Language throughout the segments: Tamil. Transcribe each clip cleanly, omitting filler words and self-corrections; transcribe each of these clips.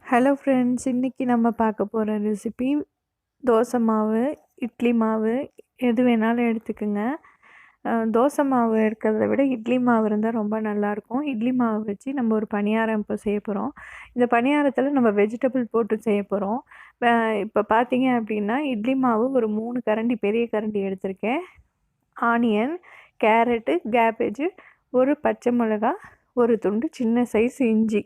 ஹலோ ஃப்ரெண்ட்ஸ், இன்றைக்கி நம்ம பார்க்க போகிற ரெசிபி தோசை மாவு, இட்லி மாவு எது வேணாலும் எடுத்துக்கோங்க. தோசை மாவு இருக்கிறத விட இட்லி மாவு இருந்தால் ரொம்ப நல்லாயிருக்கும். இட்லி மாவு வச்சு நம்ம ஒரு பணியாரம் இப்போ செய்ய போகிறோம். இந்த பணியாரத்தில் நம்ம வெஜிடபிள் போட்டு செய்ய போகிறோம். இப்போ பார்த்தீங்க அப்படின்னா இட்லி மாவு ஒரு 3 கரண்டி, பெரிய கரண்டி எடுத்திருக்கேன். ஆனியன், கேரட்டு, கேபேஜு, ஒரு பச்சை மிளகா, ஒரு துண்டு சின்ன சைஸ் இஞ்சி,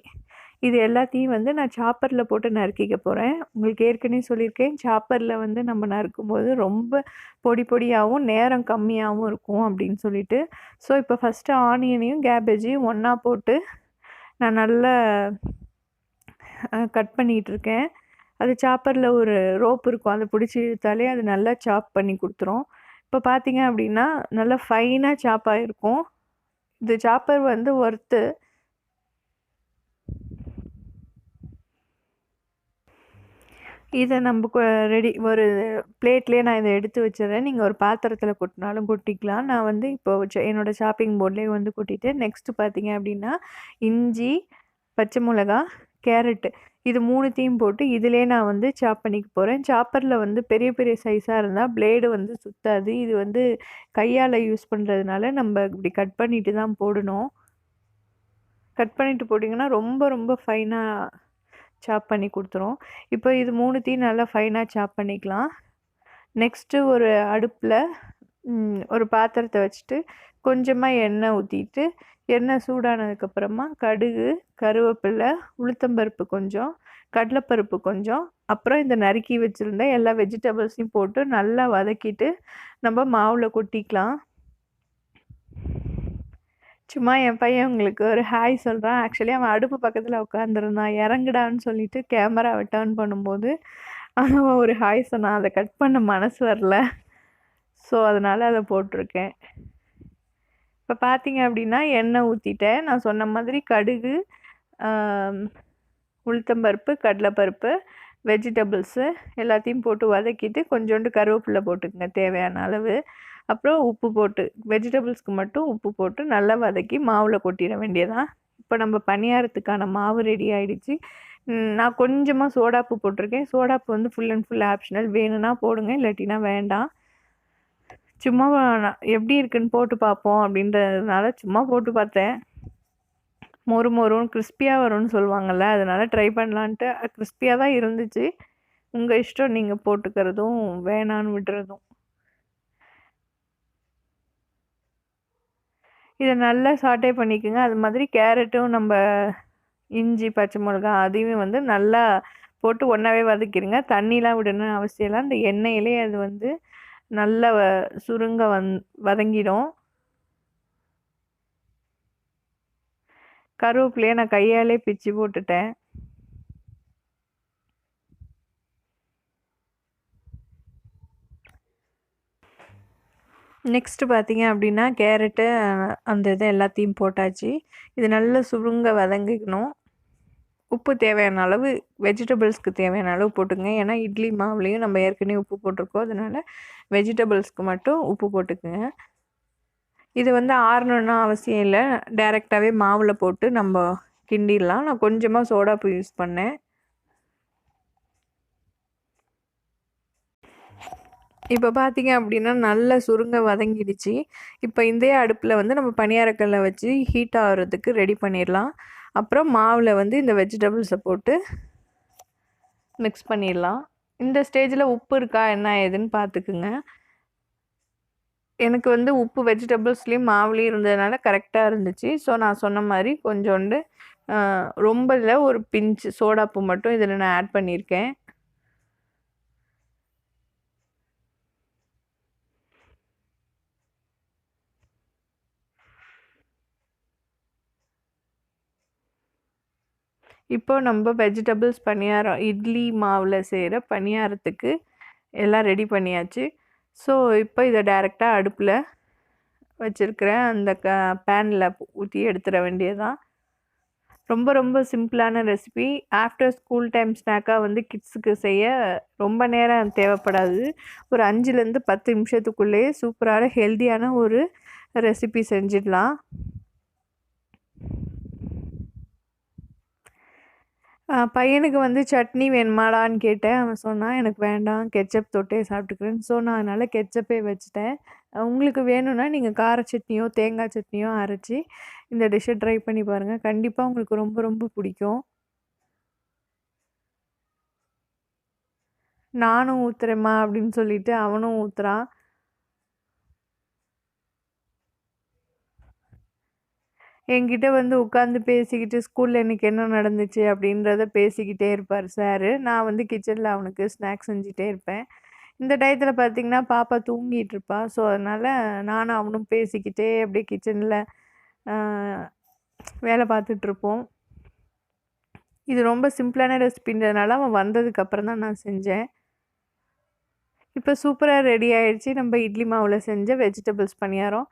இது எல்லாத்தையும் வந்து நான் சாப்பரில் போட்டு நறுக்கிக்க போகிறேன். உங்களுக்கு ஏற்கனவே சொல்லியிருக்கேன், சாப்பரில் வந்து நம்ம நறுக்கும்போது ரொம்ப பொடி பொடியாகவும் நேரம் கம்மியாகவும் இருக்கும் அப்படின்னு சொல்லிட்டு. ஸோ இப்போ ஃபஸ்ட்டு ஆனியனையும் கேபேஜையும் ஒன்றா போட்டு நான் நல்லா கட் பண்ணிகிட்ருக்கேன். அது சாப்பரில் ஒரு ரோப் இருக்கும், அதை பிடிச்சி இழுத்தாலே அது நல்லா சாப் பண்ணி கொடுத்துரும். இப்போ பார்த்தீங்க அப்படின்னா நல்லா ஃபைனாக சாப் ஆகிருக்கும். இது சாப்பர் வந்து ஒர்த்து. இதை நம்ம ரெடி ஒரு பிளேட்லேயே நான் இதை எடுத்து வச்சிடுறேன். நீங்கள் ஒரு பாத்திரத்தில் கொட்டினாலும் கொட்டிக்கலாம். நான் வந்து இப்போ என்னோடய ஷாப்பிங் போர்ட்லேயே வந்து கொட்டிட்டேன். நெக்ஸ்ட்டு பார்த்தீங்க அப்படின்னா இஞ்சி, பச்சை மிளகா, கேரட்டு, இது 3த்தையும் போட்டு இதிலே நான் வந்து சாப் பண்ணிக்க போகிறேன். சாப்பரில் வந்து பெரிய பெரிய சைஸாக இருந்தால் பிளேடு வந்து சுத்தாது. இது வந்து கையால் யூஸ் பண்ணுறதுனால நம்ம இப்படி கட் பண்ணிட்டு தான் போடணும். கட் பண்ணிவிட்டு போட்டிங்கன்னா ரொம்ப ரொம்ப ஃபைனாக சாப் பண்ணி கொடுத்துரும். இப்போ இது 3த்தையும் நல்லா ஃபைனாக சாப் பண்ணிக்கலாம். நெக்ஸ்ட்டு ஒரு அடுப்பில் ஒரு பாத்திரத்தை வச்சுட்டு கொஞ்சமாக எண்ணெய் ஊற்றிட்டு, எண்ணெய் சூடானதுக்கப்புறமா கடுகு, கருவேப்பிலை, உளுத்தம்பருப்பு கொஞ்சம், கடலைப்பருப்பு கொஞ்சம், அப்புறம் இந்த நறுக்கி வச்சுருந்த எல்லா வெஜிடபிள்ஸையும் போட்டு நல்லா வதக்கிட்டு நம்ம மாவில் கொட்டிக்கலாம். சும்மா என் பையன் உங்களுக்கு ஒரு ஹாய் சொல்கிறான். ஆக்சுவலி அவன் அடுப்பு பக்கத்தில் உட்காந்துருந்தான். இறங்குடான்னு சொல்லிட்டு கேமராவை டர்ன் பண்ணும்போது அவன் ஒரு ஹாய் சொன்னான். அதை கட் பண்ண மனசு வரல. ஸோ அதனால் அதை போட்டிருக்கேன். இப்போ பார்த்தீங்க அப்படின்னா எண்ணெய் ஊற்றிட்டேன். நான் சொன்ன மாதிரி கடுகு, உளுத்தம்பருப்பு, கடலைப்பருப்பு, வெஜிடபிள்ஸு எல்லாத்தையும் போட்டு வதக்கிட்டு கொஞ்சோண்டு கருவேப்பிலை போட்டுக்கங்க தேவையான அளவு. அப்புறம் உப்பு போட்டு, வெஜிடபிள்ஸ்க்கு மட்டும் உப்பு போட்டு நல்லா வதக்கி மாவில் கொட்டிட வேண்டியதான். இப்போ நம்ம பணியாரத்துக்கான மாவு ரெடி ஆகிடுச்சு. நான் கொஞ்சமாக சோடாப்பு போட்டிருக்கேன். சோடாப்பு வந்து ஃபுல் அண்ட் ஃபுல் ஆப்ஷனல். வேணும்னா போடுங்க, இல்லாட்டினா வேண்டாம். சும்மா எப்படி இருக்குன்னு போட்டு பார்ப்போம் அப்படின்றதுனால சும்மா போட்டு பார்த்தேன். மொறு மொறுன்னு கிறிஸ்பியாக வரும்னு சொல்லுவாங்கள்ல, அதனால் ட்ரை பண்ணலான்ட்டு. கிறிஸ்பியாக தான் இருந்துச்சு. உங்கள் இஷ்டம், நீங்கள் போட்டுக்கிறதும் வேணான்னு விடுறதும். இதை நல்லா சாட்டே பண்ணிக்கோங்க. அது மாதிரி கேரட்டும் நம்ம இஞ்சி, பச்சை மிளகா அதையுமே வந்து நல்லா போட்டு ஒன்றாவே வதக்கிடுங்க. தண்ணிலாம் விடணும்னு அவசியம் இல்லை. அந்த எண்ணெயிலே அது வந்து நல்லா சுருங்க வதங்கிடும். கருவேப்பிலையை நான் கையாலே பிச்சு போட்டுட்டேன். நெக்ஸ்ட்டு பார்த்தீங்க அப்படின்னா கேரட்டு அந்த இதை எல்லாத்தையும் போட்டாச்சு. இது நல்லா சுருங்க வதங்கிக்கணும். உப்பு தேவையான அளவு, வெஜிடபிள்ஸ்க்கு தேவையான அளவு போட்டுங்க. ஏன்னா இட்லி மாவுலேயும் நம்ம ஏற்கனவே உப்பு போட்டிருக்கோம். அதனால் வெஜிடபிள்ஸ்க்கு மட்டும் உப்பு போட்டுக்குங்க. இது வந்து ஆறணுன்னா அவசியம் இல்லை. டைரெக்டாகவே மாவில் போட்டு நம்ம கிண்டிடலாம். நான் கொஞ்சமாக சோடாப்பு யூஸ் பண்ணேன். இப்போ பார்த்தீங்க அப்படின்னா நல்லா சுருங்க வதங்கிடுச்சு. இப்போ இதே அடுப்பில் வந்து நம்ம பணியாரக்கல்லை வச்சு ஹீட் ஆகிறதுக்கு ரெடி பண்ணிடலாம். அப்புறம் மாவில் வந்து இந்த வெஜிடபிள்ஸை போட்டு மிக்ஸ் பண்ணிடலாம். இந்த ஸ்டேஜில் உப்பு இருக்கா என்ன ஏதுன்னு பார்த்துக்குங்க. எனக்கு வந்து உப்பு வெஜிடபிள்ஸ்லேயும் மாவுலேயும் இருந்ததுனால கரெக்டாக இருந்துச்சு. ஸோ நான் சொன்ன மாதிரி கொஞ்சோண்டு ரொம்ப இல்லை, ஒரு பிஞ்சு சோடாப்பு மட்டும் இதில் நான் ஆட் பண்ணியிருக்கேன். இப்போ நம்ம வெஜிடபிள்ஸ் பணியாரம், இட்லி மாவில் செய்கிற பணியாரத்துக்கு எல்லாம் ரெடி பண்ணியாச்சு. ஸோ இப்போ இதை டைரெக்டாக அடுப்பில் வச்சுருக்கிறேன் அந்த பேனில் ஊற்றி எடுத்துட வேண்டியதான். ரொம்ப ரொம்ப சிம்பிளான ரெசிபி. ஆஃப்டர் ஸ்கூல் டைம் ஸ்நாக்காக வந்து கிட்ஸுக்கு செய்ய ரொம்ப நேரம் தேவைப்படாது. ஒரு 5லேருந்து 10 நிமிஷத்துக்குள்ளேயே சூப்பரான ஹெல்த்தியான ஒரு ரெசிபி செஞ்சிடலாம். பையனுக்கு வந்து சட்னி வேணுமாடான்னு கேட்டேன். அவன் சொன்னான், "எனக்கு வேண்டாம். கெட்சப் தொட்டே சாப்பிட்டுக்கிறேன்னு." ஸோ, நான் அதனால கெட்சப்பே வச்சுட்டேன். உங்களுக்கு வேணும்னா, நீங்க கார சட்னியோ, தேங்காய் சட்னியோ அரைச்சு இந்த டிஷ்ஷ ட்ரை பண்ணி பாருங்க. கண்டிப்பா உங்களுக்கு ரொம்ப ரொம்ப பிடிக்கும். "நானும் ஊத்துறேம்மா" அப்படின்னு சொல்லிட்டு அவனும் ஊத்துறான். என்கிட்ட வந்து உட்காந்து பேசிக்கிட்டு, ஸ்கூல்ல இன்னைக்கு என்ன நடந்துச்சு அப்படின்றத பேசிக்கிட்டே இருப்பாரு சாரு. நான் வந்து கிச்சன்ல அவனுக்கு ஸ்நாக்ஸ் செஞ்சுட்டே இருப்பேன். இந்த டயத்துல பார்த்தீங்கன்னா, பாப்பா தூங்கிட்டு இருப்பா. ஸோ, அதனால நானும் அவனும் பேசிக்கிட்டே அப்படியே கிச்சன்ல அ வேலை பார்த்துட்ருப்போம். இது ரொம்ப சிம்பிளான ரெசிபின்றதுனால அவன் வந்ததுக்கு அப்புறம் தான் நான் செஞ்சேன். இப்ப சூப்பரா ரெடி ஆயிடுச்சு. நம்ம இட்லி மாவுல செஞ்ச வெஜிடபிள்ஸ் பணியாரம்.